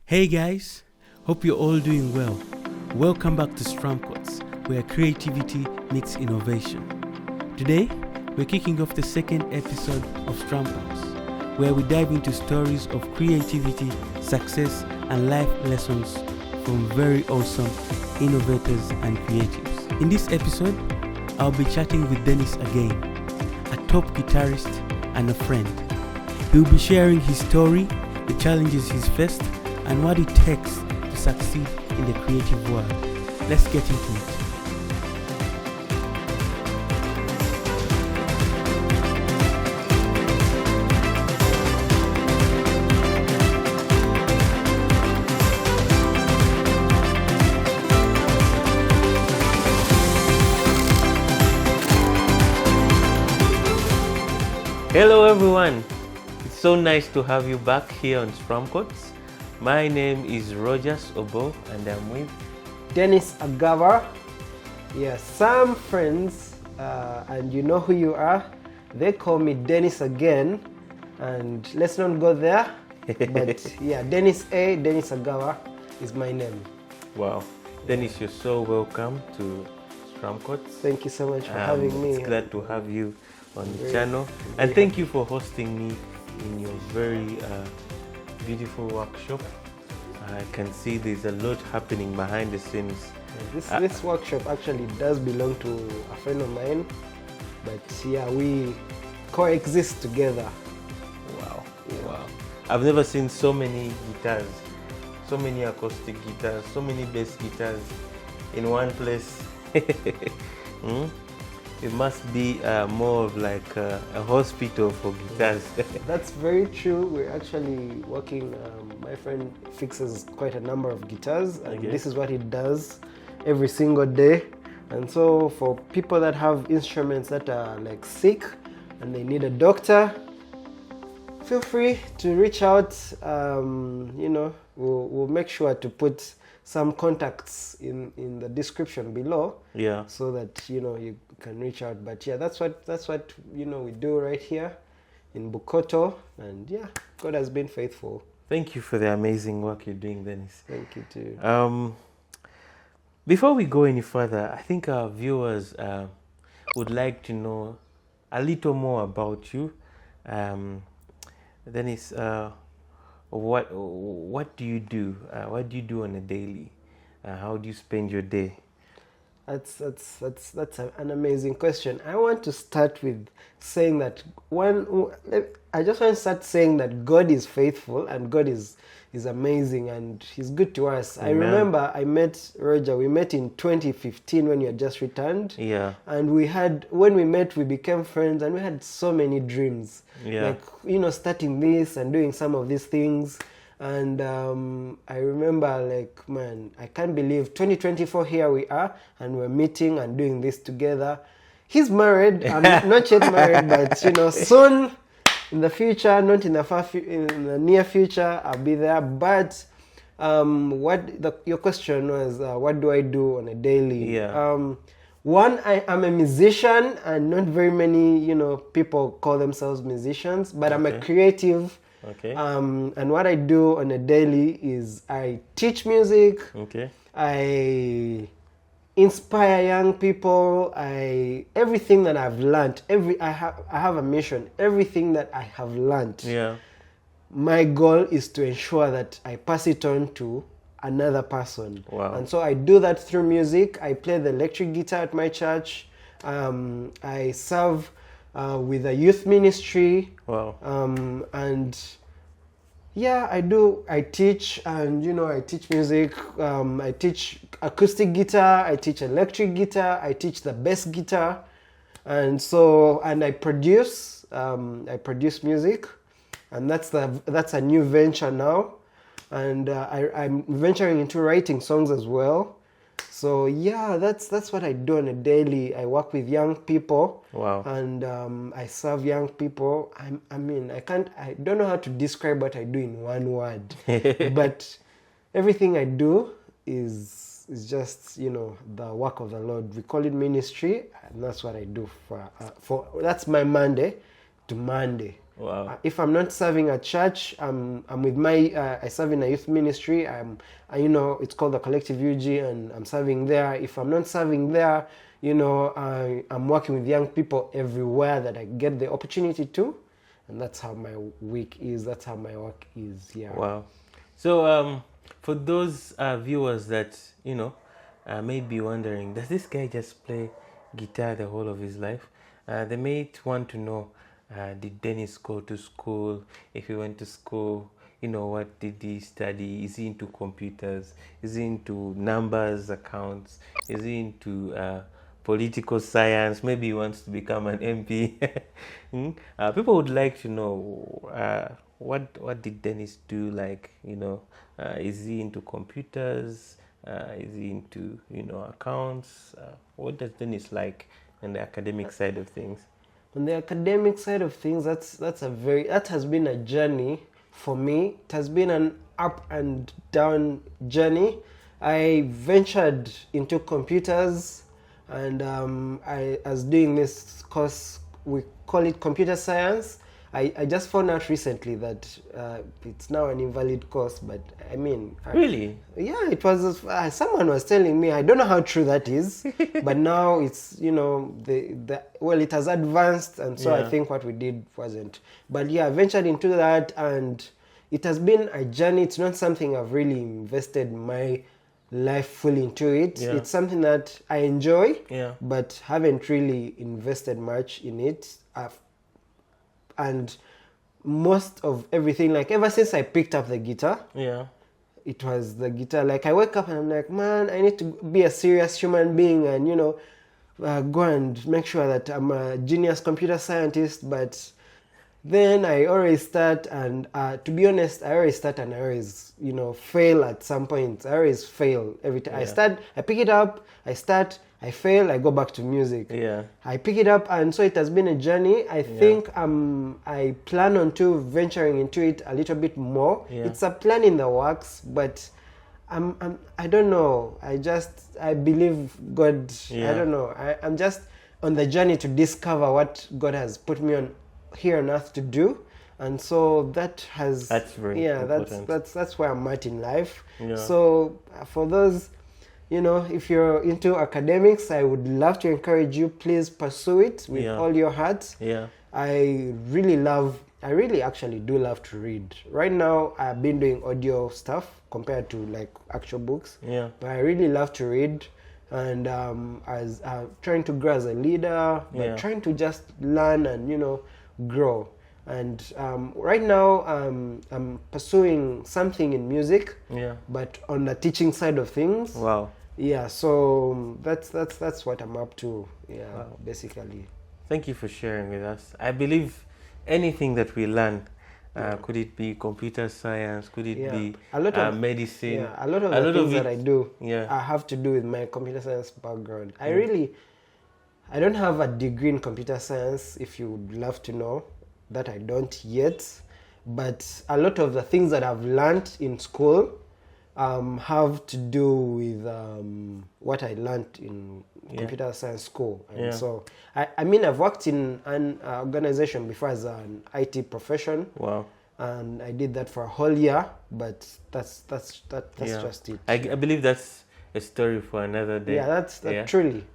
Hey guys, hope you're all doing well. Welcome back to STRUMCourts, where creativity meets innovation. Today, we're kicking off the second episode of STRUM Pulse, where we dive into stories of creativity, success, and life lessons from very awesome innovators and creatives. In this episode, I'll be chatting with Denis again, a top guitarist and a friend. He'll be sharing his story, the challenges he's faced, and what it takes to succeed in the creative world. Let's get into it. Hello everyone, it's so nice to have you back here on STRUMCourts. My name is Rogers Obo and I'm with Denis Agaba. Yeah, some friends, and you know who you are. They call me Denis again, and let's not go there. But yeah, Denis Agaba is my name. Wow. Dennis, you're so welcome to STRUMCourts. Thank you so much for having me. It's glad to have you on the channel, and thank you for hosting me in your very beautiful workshop. I can see there's a lot happening behind the scenes. This workshop actually does belong to a friend of mine, but yeah, we coexist together. Wow, Yeah. wow. I've never seen so many guitars, so many acoustic guitars, so many bass guitars in one place. It must be more of like a hospital for guitars. That's very true. We're actually working, my friend fixes quite a number of guitars, and this is what he does every single day. And so for people that have instruments that are like sick and they need a doctor, feel free to reach out. We'll make sure to put some contacts in the description below, Yeah. so that you can reach out. But yeah, that's what we do right here in Bukoto, and yeah, God has been faithful. Thank you for the amazing work you're doing, Dennis. Thank you too. Before we go any further, I think our viewers would like to know a little more about you. Dennis, what do you do? What do you do on a daily? How do you spend your day? That's an amazing question. I want to start with saying that I just want to start saying that God is faithful and God is amazing and He's good to us. Amen. I remember I met Roger. We met in 2015 when you had just returned. Yeah. And when we met, we became friends, and we had so many dreams. Yeah. Like, starting this and doing some of these things. And I remember, like, man, I can't believe 2024, here we are, and we're meeting and doing this together. He's married. I'm not yet married, but, soon in the future, not in the near future, I'll be there. But your question was, what do I do on a daily? Yeah. One, I'm a musician, and not very many, people call themselves musicians, but I'm a creative. Okay. And what I do on a daily is I teach music. Okay. I inspire young people. Everything that I've learned, I have a mission. Everything that I have learned, Yeah. my goal is to ensure that I pass it on to another person. Wow. And so I do that through music. I play the electric guitar at my church. I serve with a youth ministry. Wow. And yeah, I teach, and I teach music. I teach acoustic guitar, I teach electric guitar, I teach the bass guitar, and I produce music, and that's a new venture now. And I'm venturing into writing songs as well. So yeah, that's what I do on a daily. I work with young people. Wow. And I serve young people. I don't know how to describe what I do in one word, but everything I do is just the work of the Lord. We call it ministry, and that's what I do for that's my Monday to Monday. Wow. If I'm not serving at church, I'm with my, I serve in a youth ministry. It's called the Collective UG, and I'm serving there. If I'm not serving there, I'm working with young people everywhere that I get the opportunity to. And that's how my week is. That's how my work is. Yeah. Wow. So for those viewers that, may be wondering, does this guy just play guitar the whole of his life? They may want to know, did Denis go to school? If he went to school, what did he study? Is he into computers? Is he into numbers, accounts? Is he into political science? Maybe he wants to become an MP. People would like to know, what did Denis do? Like, is he into computers? Is he into, accounts? What does Denis like on the academic side of things? On the academic side of things, that has been a journey for me. It has been an up and down journey. I ventured into computers, and I was doing this course. We call it computer science. I just found out recently that it's now an invalid course, but Really? Yeah, it was. Someone was telling me. I don't know how true that is, but now it's it has advanced, and so I think what we did wasn't. But yeah, I ventured into that, and it has been a journey. It's not something I've really invested my life fully into it. Yeah. It's something that I enjoy, but haven't really invested much in it. And most of everything, like ever since I picked up the guitar, it was the guitar. Like I wake up and I'm like, man, I need to be a serious human being and go and make sure that I'm a genius computer scientist. But then I always start, and to be honest, I always start and I always fail at some point. I always fail every time. I pick it up, I start, I fail, I go back to music. Yeah. I pick it up, and so it has been a journey. I think I plan on venturing into it a little bit more. Yeah. It's a plan in the works, but I don't know. I believe God. Yeah. I don't know. I'm just on the journey to discover what God has put me on here on earth to do. And so that's very important. That's where I'm at in life. Yeah. So for those, if you're into academics, I would love to encourage you. Please pursue it with all your heart. Yeah. I really actually do love to read. Right now, I've been doing audio stuff compared to like actual books. Yeah. But I really love to read, and as trying to grow as a leader, but trying to just learn and grow. And right now, I'm pursuing something in music. Yeah. But on the teaching side of things. Wow. Yeah, so that's what I'm up to. Yeah, basically. Thank you for sharing with us. I believe anything that we learn, could it be computer science, could it be medicine? Yeah, a lot of the things that I do, I have to do with my computer science background. I don't have a degree in computer science, if you would love to know. That I don't yet, but a lot of the things that I've learned in school have to do with what I learned in computer science school. And so, I've worked in an organization before as an IT profession. Wow. And I did that for a whole year, but that's just it. I believe that's a story for another day. Yeah, that's truly.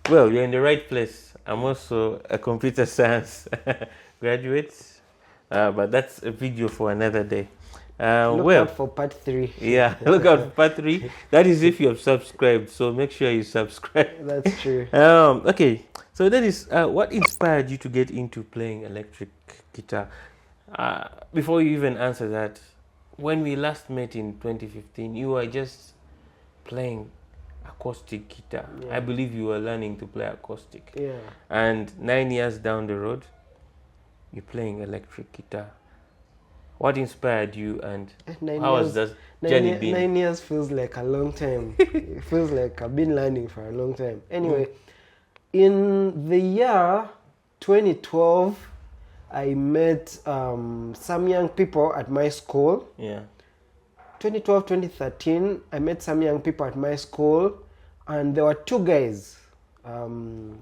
Well, you're in the right place. I'm also a computer science graduate, but that's a video for another day. Look out for part 3. Yeah, look out for part 3. That is if you have subscribed, so make sure you subscribe. That's true. Okay, so that is what inspired you to get into playing electric guitar? Before you even answer that, when we last met in 2015, you were just playing acoustic guitar. I believe you were learning to play acoustic. Yeah. And 9 years down the road, you're playing electric guitar. What inspired you, and how has that journey been? 9 years feels like a long time. It feels like I've been learning for a long time. Anyway, in the year 2012, I met some young people at my school. Yeah. 2012, 2013, I met some young people at my school, and there were 2 guys.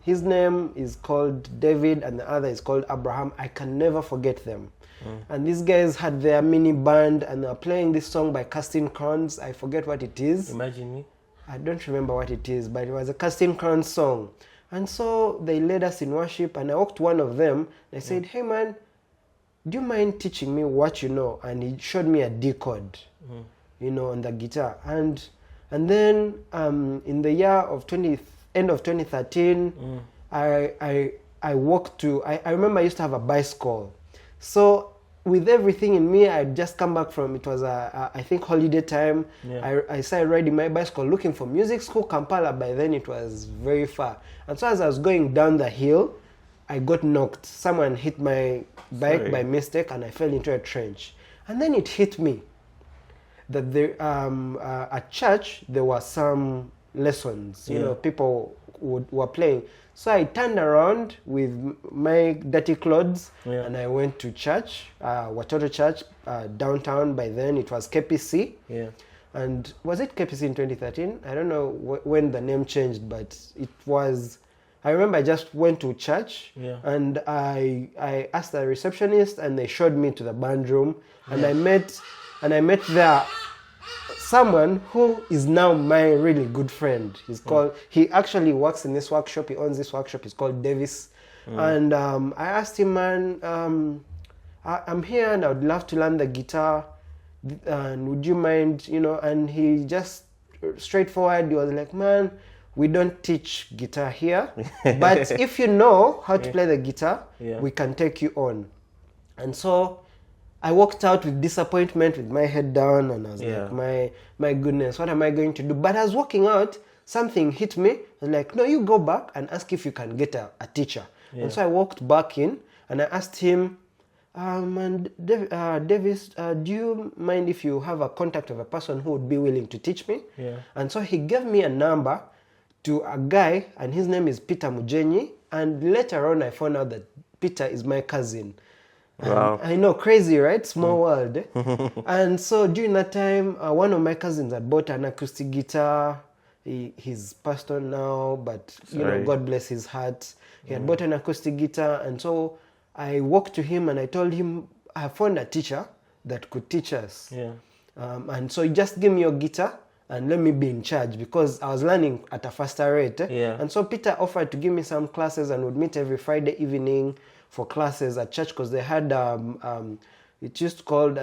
His name is called David and the other is called Abraham. I can never forget them. And these guys had their mini band and they were playing this song by Casting Crowns. I forget what it is. Imagine Me. I don't remember what it is, but it was a Casting Crowns song. And so they led us in worship and I walked to one of them. And I said, hey man, do you mind teaching me what you know? And he showed me a D chord, you know, on the guitar. And then in the year of end of 2013, I walked to, I remember I used to have a bicycle. So with everything in me, I'd just come back from, it was I think holiday time. I started riding my bicycle looking for music school, Kampala. By then it was very far. And so as I was going down the hill, I got knocked. Someone hit my bike by mistake and I fell into a trench. And then it hit me that there, at church there were some lessons, you know, people were playing. So I turned around with my dirty clothes and I went to church, Watoto Church, downtown. By then it was KPC. And was it KPC in 2013? I don't know when the name changed, but it was, I remember I just went to church and I asked the receptionist and they showed me to the band room and I met there someone who is now my really good friend. He's called, he actually works in this workshop, he owns this workshop, he's called Denis. And I asked him, man, I'm here and I would love to learn the guitar and would you mind, you know, and he just straightforward, he was like, man, we don't teach guitar here, but if you know how to play the guitar, we can take you on. And so I walked out with disappointment with my head down and I was like, my goodness, what am I going to do? But I was walking out, something hit me. I was like, no, you go back and ask if you can get a teacher. And so I walked back in and I asked him, Davis, do you mind if you have a contact of a person who would be willing to teach me? And so he gave me a number to a guy and his name is Peter Mujenyi. And later on I found out that Peter is my cousin. Wow. I know, crazy, right? Small world. And so during that time, one of my cousins had bought an acoustic guitar. He's passed on now, but you know, God bless his heart. He had bought an acoustic guitar, and so I walked to him and I told him I found a teacher that could teach us. And so he just give me your guitar and let me be in charge because I was learning at a faster rate. And so Peter offered to give me some classes and would meet every Friday evening for classes at church because they had it used called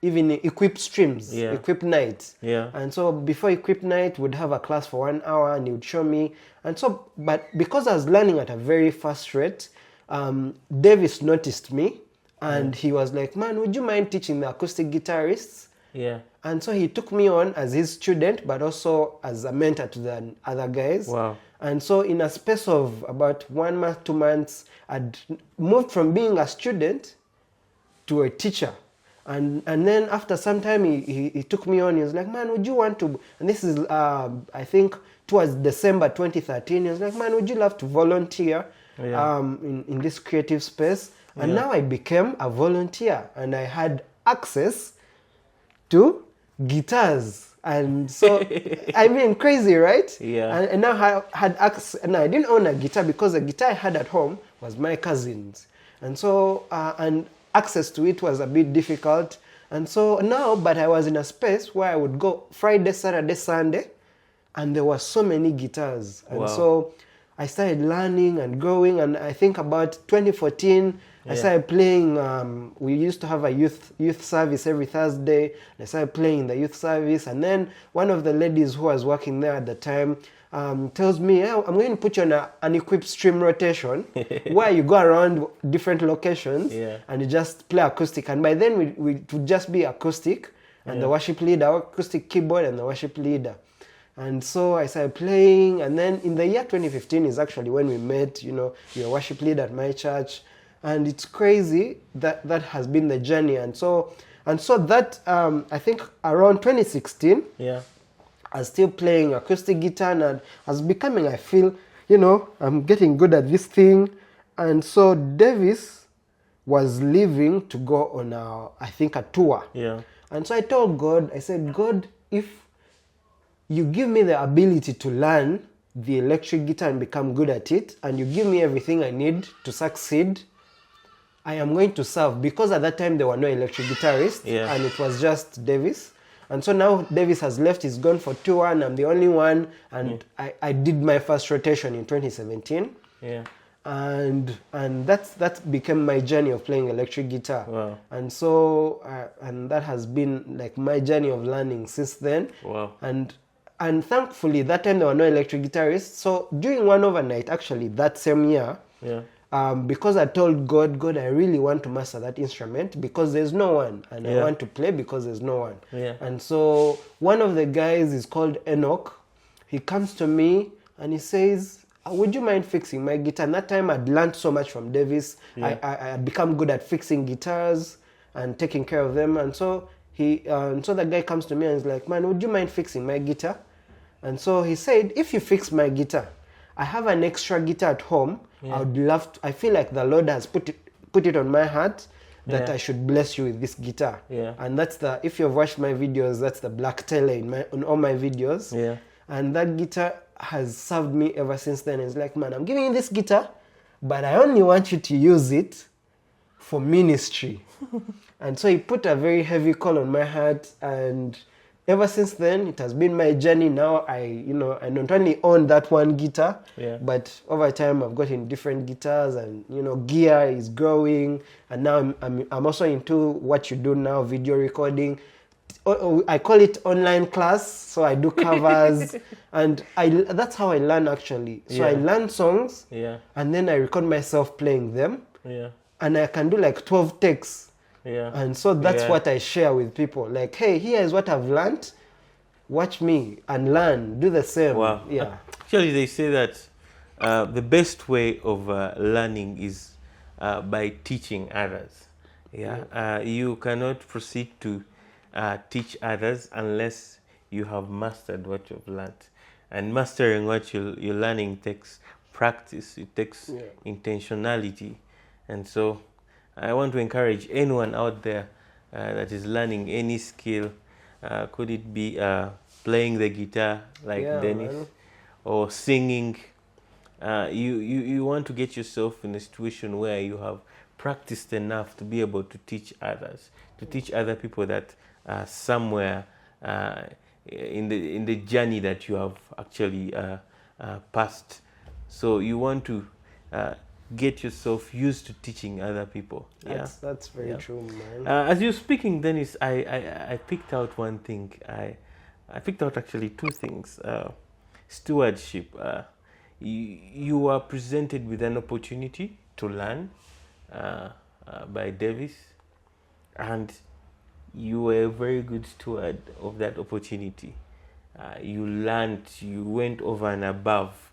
even equipped streams, equipped nights. And so before equipped night, we'd have a class for 1 hour and he would show me. And so, but because I was learning at a very fast rate, Davis noticed me and he was like, man, would you mind teaching the acoustic guitarists? And so he took me on as his student, but also as a mentor to the other guys. And so in a space of about 1 month, 2 months, I'd moved from being a student to a teacher. And then after some time, he took me on. He was like, man, would you want to, and this is, I think, towards December 2013, he was like, man, would you love to volunteer in this creative space? And now I became a volunteer and I had access to guitars. And so, I mean, crazy, right? And now I had access, and I didn't own a guitar because the guitar I had at home was my cousin's. And so, and access to it was a bit difficult. And so now, but I was in a space where I would go Friday, Saturday, Sunday, and there were so many guitars. And so I started learning and growing, and I think about 2014, I started playing, we used to have a youth service every Thursday. I started playing the youth service, and then one of the ladies who was working there at the time tells me, oh, I'm going to put you on an equipped stream rotation where you go around different locations and you just play acoustic. And by then we would just be acoustic and the worship leader, acoustic keyboard and the worship leader. And so I started playing, and then in the year 2015 is actually when we met, you know, you're a worship leader at my church. And it's crazy that has been the journey. And so that, I think around 2016, I was still playing acoustic guitar and I was becoming, I feel, you know, I'm getting good at this thing. And so Davis was leaving to go on a tour. And so I told God, I said, God, if you give me the ability to learn the electric guitar and become good at it, and you give me everything I need to succeed, I am going to serve. Because at that time there were no electric guitarists, and it was just Davis. And so now Davis has left, he's gone for tour, and I'm the only one. And I did my first rotation in 2017. Yeah. And that became my journey of playing electric guitar. Wow. And so and that has been like my journey of learning since then. Wow. And thankfully that time there were no electric guitarists. So during one overnight, actually that same year, because I told God, I really want to master that instrument because there's no one, and I want to play because there's no one. Yeah. And so one of the guys is called Enoch. He comes to me and he says, would you mind fixing my guitar? And that time I'd learned so much from Davis. I had become good at fixing guitars and taking care of them. And so so that guy comes to me and is like, man, would you mind fixing my guitar? And so he said, if you fix my guitar, I have an extra guitar at home. I would love to, I feel like the Lord has put it on my heart that I should bless you with this guitar. And that's if you've watched my videos, that's the black tailor on all my videos. And that guitar has served me ever since then. It's like, man, I'm giving you this guitar, but I only want you to use it for ministry. And so he put a very heavy call on my heart, and ever since then, it has been my journey. Now I not only own that one guitar, but over time I've gotten different guitars, and gear is growing. And now I'm also into what you do now, video recording. I call it online class, so I do covers, and that's how I learn actually. So I learn songs, and then I record myself playing them, and I can do like 12 takes. And so that's what I share with people. Like, hey, here is what I've learned. Watch me and learn. Do the same. Wow. Yeah. Actually, they say that the best way of learning is by teaching others. You cannot proceed to teach others unless you have mastered what you've learned. And mastering what you're learning takes practice. It takes intentionality. And so I want to encourage anyone out there that is learning any skill. Could it be playing the guitar like Denis, or singing? You want to get yourself in a situation where you have practiced enough to be able to teach others, to teach other people that somewhere in the journey that you have actually passed. So you want to get yourself used to teaching other people. That's very true, man. As you're speaking, Denis, I picked out one thing. I picked out actually two things. Stewardship. You are presented with an opportunity to learn by Davis, and you were a very good steward of that opportunity. You learned, you went over and above,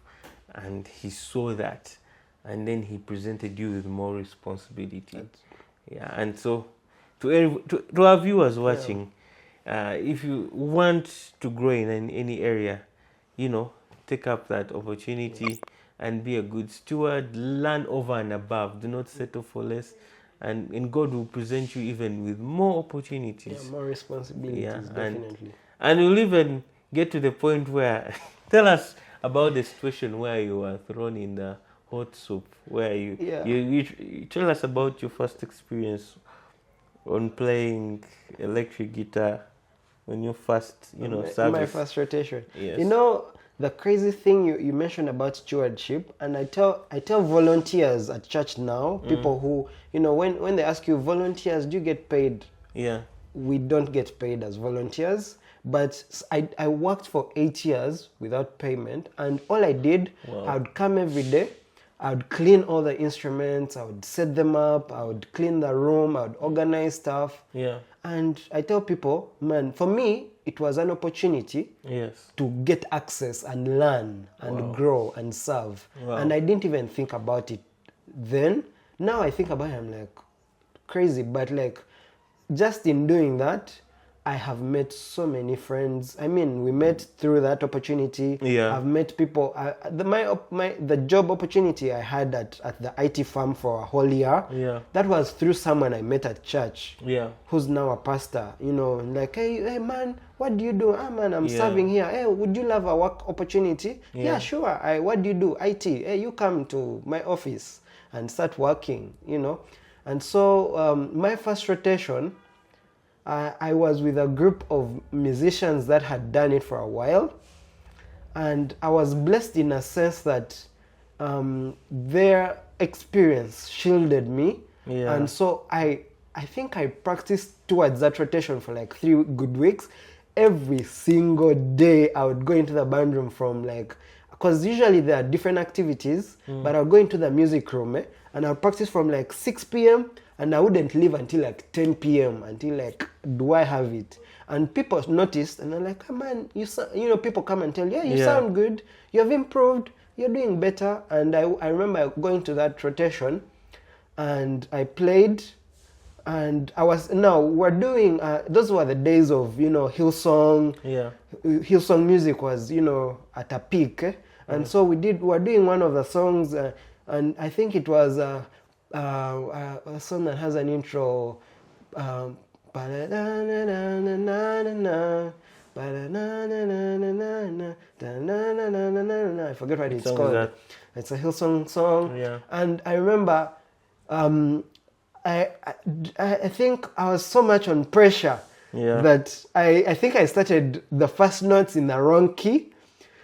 and he saw that. And then he presented you with more responsibility. And so to our viewers watching, if you want to grow in any area, take up that opportunity and be a good steward. Learn over and above. Do not settle for less. And God will present you even with more opportunities. More responsibilities, definitely. And you'll even get to the point where, tell us about the situation where you were thrown in the hot soup, where you tell us about your first experience on playing electric guitar when you first service. My first rotation. Yes. The crazy thing you mentioned about stewardship, and I tell volunteers at church now, people who when they ask you, volunteers, do you get paid? We don't get paid as volunteers. But I worked for 8 years without payment, and all I did, I would come every day, I would clean all the instruments, I would set them up, I would clean the room, I would organize stuff. And I tell people, man, for me, it was an opportunity to get access and learn and grow and serve. And I didn't even think about it then. Now I think about it, I'm like, crazy. But like, just in doing that, I have met so many friends. I mean, we met through that opportunity. Yeah. I've met people. The job opportunity I had at the IT firm for a whole year. Yeah. That was through someone I met at church. Yeah. Who's now a pastor. You know, like, hey man, what do you do? Ah man, I'm Yeah. serving here. Hey, would you love a work opportunity? Yeah, sure. What do you do? IT. Hey, you come to my office and start working. You know, and so my first rotation. I was with a group of musicians that had done it for a while, and I was blessed in a sense that their experience shielded me, and so I think I practiced towards that rotation for like 3 good weeks. Every single day I would go into the band room from because usually there are different activities, but I'll go into the music room and I'll practice from like 6 p.m. and I wouldn't leave until like 10 p.m. until like, do I have it? And people noticed and they're like, oh man, people come and tell you, you sound good, you have improved, you're doing better. And I remember going to that rotation and I played and we're doing, those were the days of, Hillsong. Yeah. Hillsong music was, at a peak. And so we're doing one of the songs and I think it was a song that has an intro. I forget what it's called. It's a Hillsong song. Yeah. And I remember I think I was so much on pressure that I think I started the first notes in the wrong key.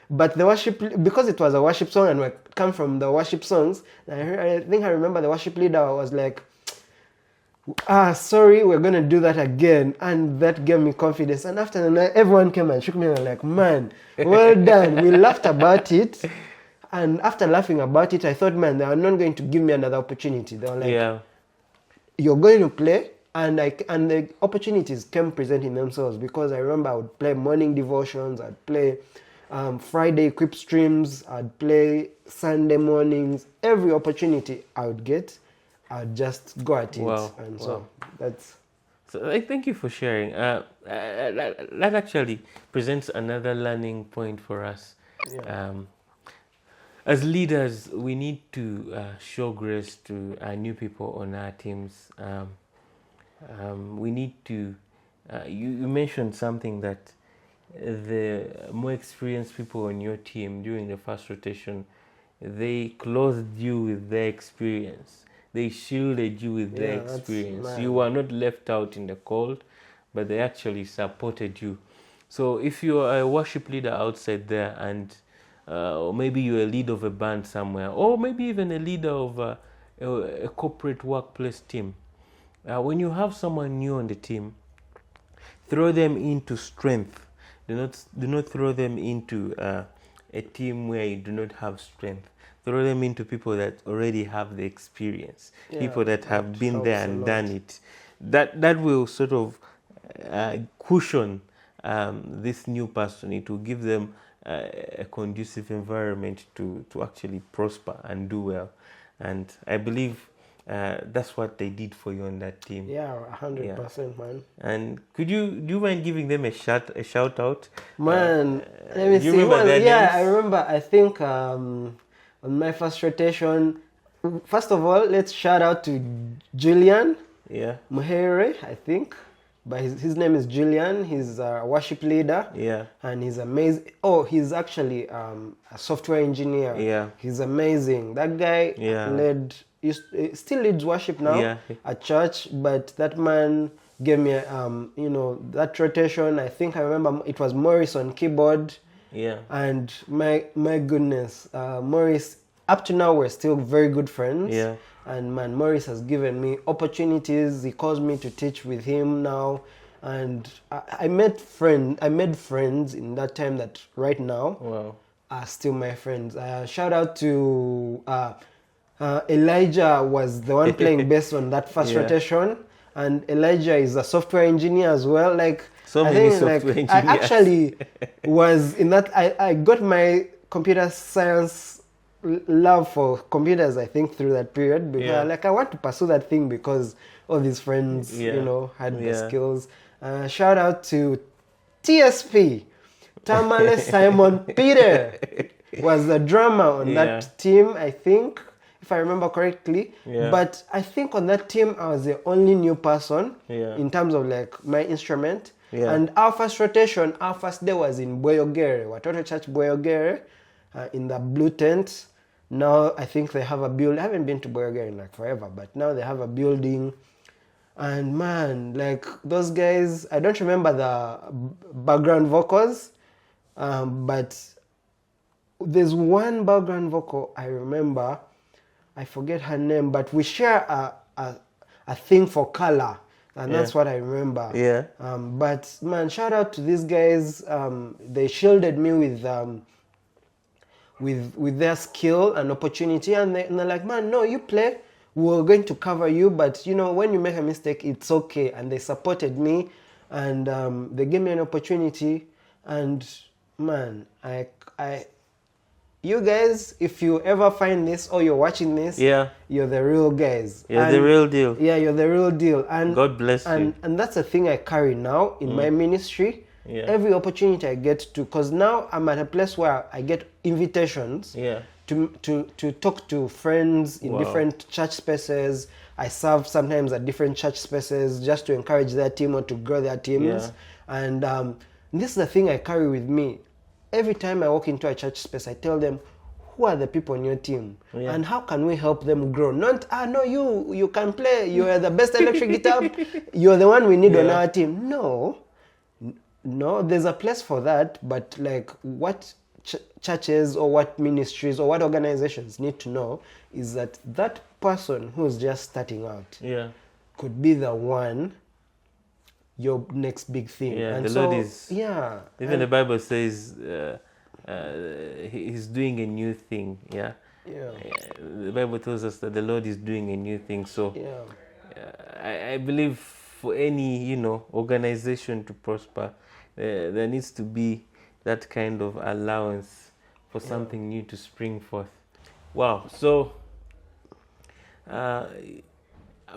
But the worship, because it was a worship song and we come from the worship songs, I think I remember the worship leader was like, sorry, we're going to do that again. And that gave me confidence. And after the night, everyone came and shook me and like, man, well done. We laughed about it. And after laughing about it, I thought, man, they are not going to give me another opportunity. They were like, you're going to play. And the opportunities came presenting themselves because I remember I would play morning devotions, I'd play Friday equip streams, I'd play Sunday mornings. Every opportunity I would get, I'd just go at it. And so that's... So I thank you for sharing. That actually presents another learning point for us. Yeah. As leaders, we need to show grace to new people on our teams. We need to... you mentioned something that the more experienced people on your team during the first rotation, they clothed you with their experience. They shielded you with their experience. You were not left out in the cold, but they actually supported you. So if you are a worship leader outside there and or maybe you're a leader of a band somewhere, or maybe even a leader of a corporate workplace team, when you have someone new on the team, throw them into strength. Do not throw them into a team where you do not have strength. Throw them into people that already have the experience, people that have been there and done it. That will sort of cushion this new person. It will give them a conducive environment to actually prosper and do well. And I believe that's what they did for you on that team. Yeah, 100%, man. And do you mind giving them a shout out? Man, let me see. I remember. I think on my first rotation, first of all, let's shout out to Julian. Yeah. Muhere, I think. But his name is Julian. He's a worship leader. Yeah. And he's amazing. Oh, he's actually a software engineer. Yeah. He's amazing. That guy he still leads worship now at church, but that man gave me, that rotation. I think I remember it was Morris on keyboard. Yeah. And my goodness, Morris, up to now we're still very good friends. Yeah. And man, Morris has given me opportunities. He calls me to teach with him now. And I made friends in that time that right now are still my friends. Shout out to Elijah, was the one playing bass on that first rotation. And Elijah is a software engineer as well. I actually was in that, I got my computer science love for computers, I think, through that period, because I want to pursue that thing because all these friends had the skills. Shout out to TSP, Tamale Simon Peter was the drummer on that team, I think, if I remember correctly. Yeah. But I think on that team, I was the only new person Yeah. in terms of like my instrument. Yeah. And our first rotation, our first day was in Boyogere, Watoto Church Boyogere, in the blue tent. Now I think they have a building. I haven't been to Boyogere in like forever, but now they have a building. And man, like those guys, I don't remember the background vocals, but there's one background vocal I remember. I forget her name, but we share a thing for color, and that's what I remember. Yeah. But man, shout out to these guys. They shielded me with their skill and opportunity, and they're like, man, no, you play. We're going to cover you, but you know, when you make a mistake, it's okay. And they supported me, and they gave me an opportunity. And man, you guys, if you ever find this or you're watching this, you're the real guys. You're the real deal. Yeah, you're the real deal. And God bless you. And that's the thing I carry now in my ministry. Yeah. Every opportunity I get to, because now I'm at a place where I get invitations. Yeah. To talk to friends in different church spaces. I serve sometimes at different church spaces just to encourage their team or to grow their teams. And this is the thing I carry with me. Every time I walk into a church space, I tell them, who are the people on your team? And how can we help them grow? Not, no, you can play. You are the best electric guitar. You're the one we need on our team. No, there's a place for that. But like what churches or what ministries or what organizations need to know is that that person who's just starting out could be the one, your next big thing. And the Lord is even the Bible says he's doing a new thing. The Bible tells us that the Lord is doing a new thing. So I believe for any organization to prosper, there needs to be that kind of allowance for something new to spring forth. Wow. So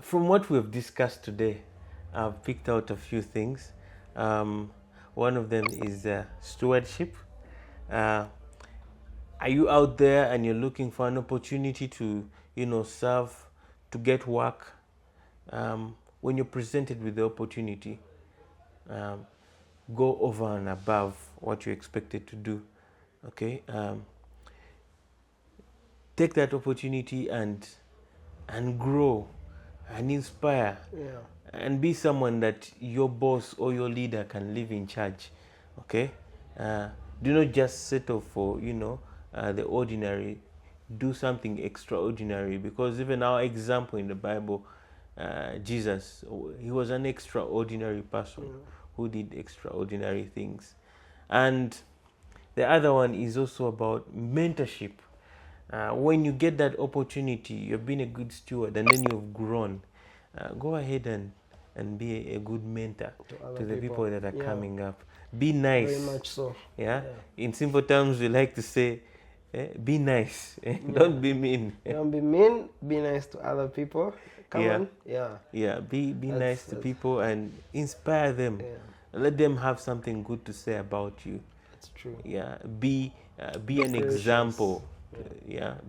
from what we've discussed today, I've picked out a few things. One of them is stewardship. Are you out there and you're looking for an opportunity to serve, to get work? When you're presented with the opportunity, go over and above what you expected to do. Okay, take that opportunity and grow and inspire, and be someone that your boss or your leader can leave in charge. Okay, do not just settle for the ordinary. Do something extraordinary, because even our example in the Bible, Jesus, he was an extraordinary person who did extraordinary things. And the other one is also about mentorship. When you get that opportunity, you've been a good steward and then you've grown, go ahead and be a good mentor to the people that are coming up. Be nice. Very much so. In simple terms, we like to say, be nice. Don't be mean. Don't be mean. Be nice to other people. Come on. Be nice to people and inspire them. Let them have something good to say about you. That's true. Be an example.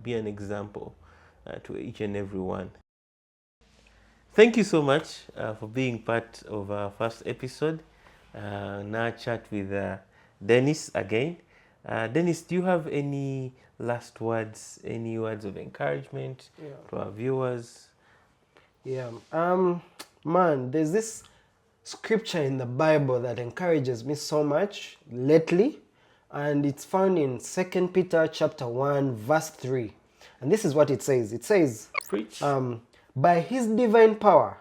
Be an example to each and every one. Thank you so much for being part of our first episode. Now chat with Denis again. Denis, do you have any last words, any words of encouragement to our viewers? Man, there's this scripture in the Bible that encourages me so much lately, and it's found in 2 Peter chapter 1 verse 3. And this is what it says. It says, Preach. By his divine power,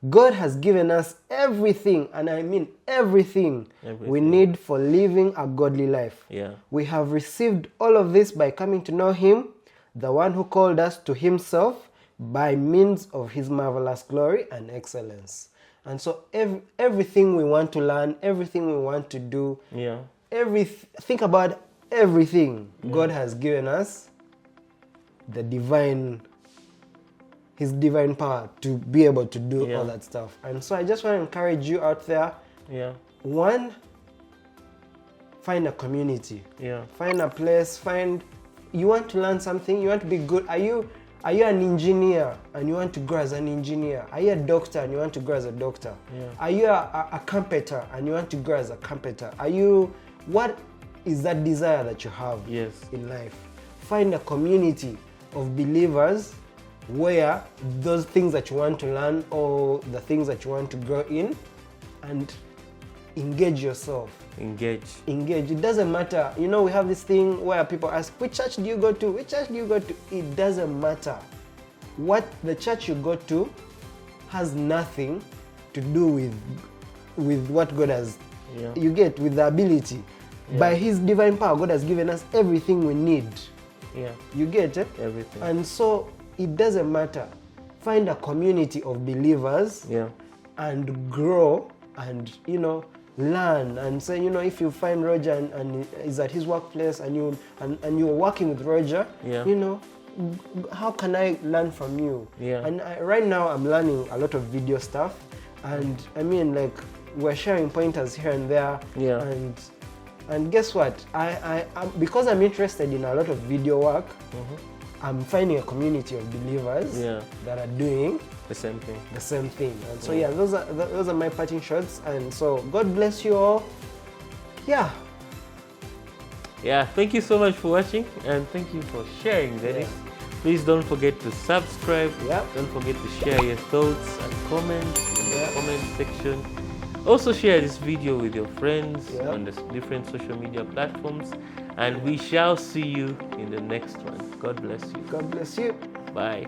God has given us everything, and I mean everything we need for living a godly life. We have received all of this by coming to know him, the one who called us to himself by means of his marvelous glory and excellence. And so everything we want to learn, everything we want to do, think about everything God has given us, his divine power to be able to do all that stuff. And so I just want to encourage you out there, Yeah. One, find a community. Yeah. Find a place. You want to learn something. You want to be good. Are you an engineer and you want to grow as an engineer? Are you a doctor and you want to grow as a doctor? Yeah. Are you a carpenter and you want to grow as a carpenter? What is that desire that you have in life? Find a community of believers where those things that you want to learn or the things that you want to grow in, and engage yourself. Engage. It doesn't matter. You know, we have this thing where people ask, which church do you go to? Which church do you go to? It doesn't matter. What the church you go to has nothing to do with what God has. You get, with the ability. By His divine power, God has given us everything we need. You get it? Everything. And so it doesn't matter. Find a community of believers and grow and, you know, learn. And say, you know, if you find Roger and is at his workplace and you're working with Roger, you know, how can I learn from you? And right now I'm learning a lot of video stuff, and I mean, like, we're sharing pointers here and there. And guess what? Because I'm interested in a lot of video work, I'm finding a community of believers that are doing the same thing. And so those are my parting shots. And so God bless you all. Thank you so much for watching, and thank you for sharing, Denis. Please don't forget to subscribe. Don't forget to share your thoughts and comments in the comment section. Also share this video with your friends on the different social media platforms, and we shall see you in the next one. God bless you. God bless you. Bye.